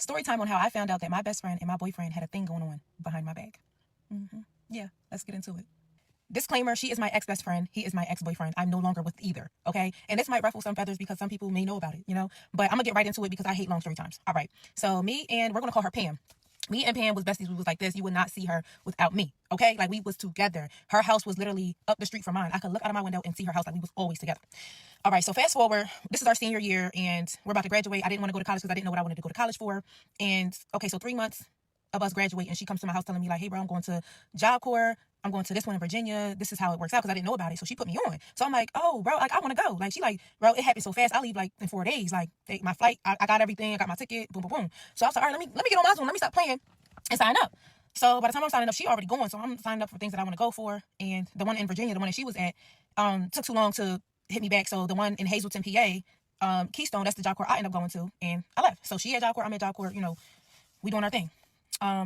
Story time on how I found out that my best friend and my boyfriend had a thing going on behind my back. Yeah, let's get into it. Disclaimer, she is my ex-best friend. He is my ex-boyfriend. I'm no longer with either, okay? And this might ruffle some feathers because some people may know about it, But I'm going to get right into it because I hate long story times. All right. So we're going to call her Pam. Me and Pam was besties. We was like this. You would not see her without me, okay? Like, we was together. Her house was literally up the street from mine. I could look out of my window and see her house. Like, we was always together. All right, so fast forward. This is our senior year, and we're about to graduate. I didn't want to go to college because I didn't know what I wanted to go to college for. And, okay, so 3 months of us graduating, she comes to my house telling me, like, hey, bro, I'm going to Job Corps. I'm going to this one in Virginia. This is how it works out because I didn't know about it. So she put me on. So I'm like, oh, bro, like, I want to go. Like, she like, bro, it happened so fast. I leave like in 4 days. Like, my flight, I got everything. I got my ticket. Boom, boom, boom. So I was like, all right, let me get on my Zoom. Let me stop playing and sign up. So by the time I'm signing up, she already going. So I'm signed up for things that I want to go for. And the one in Virginia, the one that she was at, took too long to hit me back. So the one in Hazleton, PA, Keystone, that's the Job Corps I ended up going to. And I left. So she at Job Corps, I'm at Job Corps. We doing our thing.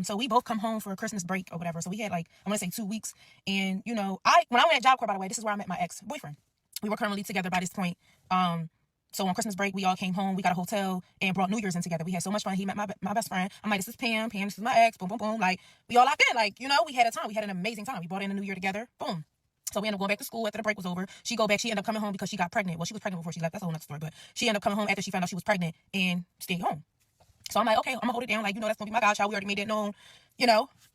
So we both come home for a Christmas break or whatever. So we had like, I want to say 2 weeks. And, when I went at Job Corps, by the way, this is where I met my ex-boyfriend. We were currently together by this point. So on Christmas break, we all came home. We got a hotel and brought New Year's in together. We had so much fun. He met my best friend. I'm like, this is Pam. Pam, this is my ex. Boom, boom, boom. Like, we all locked in. Like, we had a time. We had an amazing time. We brought in the New Year together. Boom. So we ended up going back to school after the break was over. She go back. She ended up coming home because she got pregnant. Well, she was pregnant before she left. That's a whole nother story. But she ended up coming home after she found out she was pregnant and stayed home. So I'm like, okay, I'm going to hold it down. Like, that's going to be my godchild. We already made it known,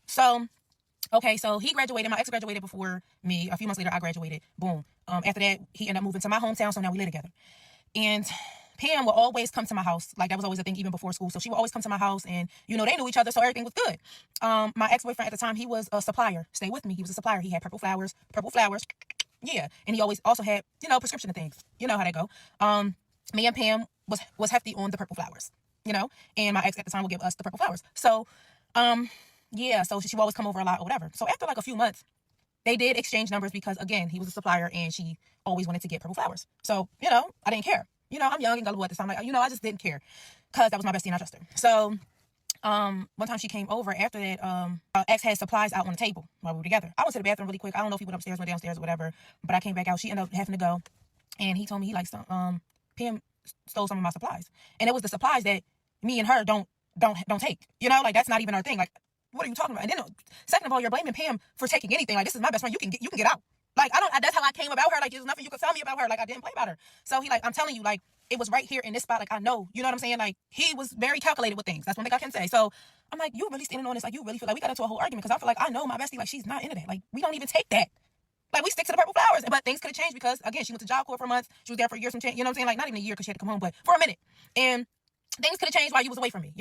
So, okay, so he graduated. My ex graduated before me. A few months later, I graduated. Boom. After that, he ended up moving to my hometown. So now we live together. And Pam will always come to my house. Like, that was always a thing even before school. So she would always come to my house and, they knew each other. So everything was good. My ex-boyfriend at the time, he was a supplier. Stay with me. He was a supplier. He had purple flowers. Yeah. And he always also had, prescription and things. You know how they go. Me and Pam was hefty on the purple flowers. And my ex at the time would give us the purple flowers. So, yeah, so she would always come over a lot or whatever. So after like a few months, they did exchange numbers because, again, he was a supplier and she always wanted to get purple flowers. So, I didn't care. I'm young and gullible at the time. Like, I just didn't care because that was my bestie and I trusted her. So, one time she came over after that, ex had supplies out on the table while we were together. I went to the bathroom really quick. I don't know if he went upstairs, went downstairs or whatever, but I came back out. She ended up having to go and he told me he likes Pam stole some of my supplies. And it was the supplies that me and her don't take, like, that's not even our thing. Like, what are you talking about? And then second of all, you're blaming Pam for taking anything. Like, this is my best friend. You can get out. Like, that's how I came about her. Like, there's nothing you could tell me about her. Like, I didn't play about her. So he like, I'm telling you, like, it was right here in this spot. Like, I know, you know what I'm saying? Like, he was very calculated with things. That's one thing I can say. So I'm like, you really standing on this? Like, you really feel like we got into a whole argument because I feel like I know my bestie, like, she's not into that. Like, we don't even take that. Like, we stick to the purple flowers. But things could have changed because, again, she went to Job Corps for months. She was there for a year, some change. You know what I'm saying? Like, not even a year because she had to come home, but for a minute. And things could have changed while you was away from me,